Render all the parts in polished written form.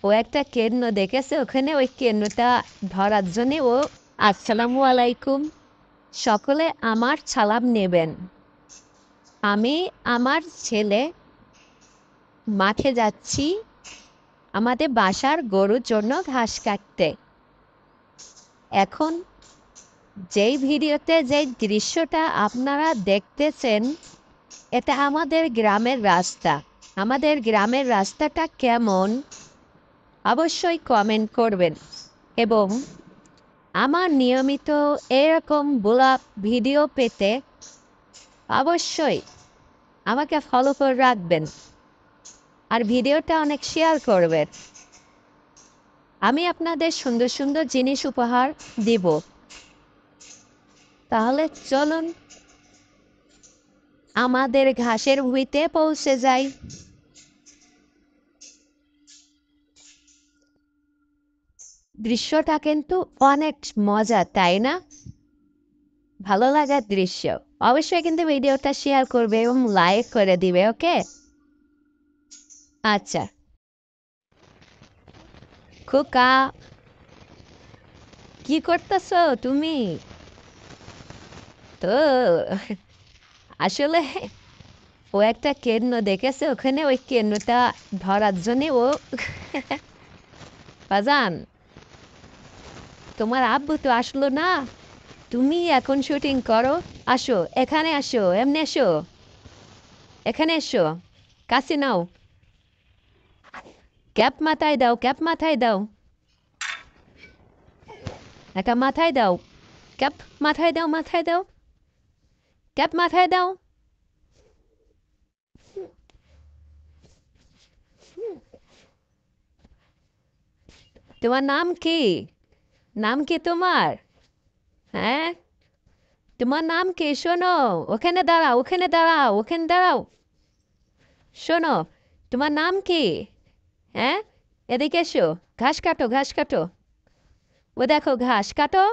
ও একটা কেন্ন দেখেছে ওখানে, ওই কেন্নটা ধরার জন্যে ও আসসালামু আলাইকুম, সকলে আমার সালাম নেবেন। আমি আমার ছেলে মাঠে যাচ্ছি আমাদের বাসার গরুর জন্য ঘাস কাটতে। এখন যেই ভিডিওতে যেই দৃশ্যটা আপনারা দেখতেছেন, এটা আমাদের গ্রামের রাস্তা। আমাদের গ্রামের রাস্তাটা কেমন অবশ্যই কমেন্ট করবেন, এবং আমার নিয়মিত এরকম ব্লগ ভিডিও পেতে অবশ্যই আমাকে ফলো করে রাখবেন, আর ভিডিওটা অনেক শেয়ার করবেন। আমি আপনাদের সুন্দর সুন্দর জিনিস উপহার দিব। তাহলে চলুন আমাদের ঘাসের ভুঁইতে পৌঁছে যাই। দৃশ্যটা কিন্তু অনেক মজা, তাই না? ভালো লাগার দৃশ্য। অবশ্যই কিন্তু ভিডিওটা শেয়ার করবে এবং লাইক করে দিবে, ওকে? আচ্ছা খোকা, কি করতেছো তুমি? তো আসলে ও একটা কেন্ন দেখেছে ওখানে, ওই কেন্নটা ধরার জন্যে ও বাজান, তোমার আব্বু তো আসলো না, তুমি এখন শুটিং করো। আসো এখানে, আসো, এমনি এসো, এখানে এসো, কাছে নাও, ক্যাপ মাথায় দাও, ক্যাপ মাথায় দাও, একটা মাথায় দাও, ক্যাপ মাথায় দাও, মাথায় দাও, ক্যাপ মাথায় দাও। তোমার নাম কি? নাম কি তোমার? হ্যাঁ, তোমার নাম কি? শোনো, ওখানে দাঁড়াও, ওখানে দাঁড়াও, ওখানে দাঁড়াও। শোনো, তোমার নাম কি? হ্যাঁ, এদিকে এসো, ঘাস কাটো, ঘাস কাটো। ও দেখো ঘাস কাটো,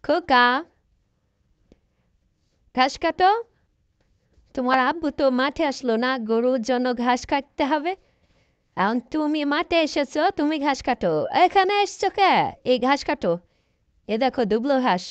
খোকা, ঘাস কাটো। তোমার আব্বু তো মাঠে আসলো না, গরুর জন্য ঘাস কাটতে হবে। এখন তুমি মাঠে এসেছো, তুমি ঘাস কাটো। এখানে এসছো কে? এই ঘাস কাটো। এ দেখো দুবলো ঘাস,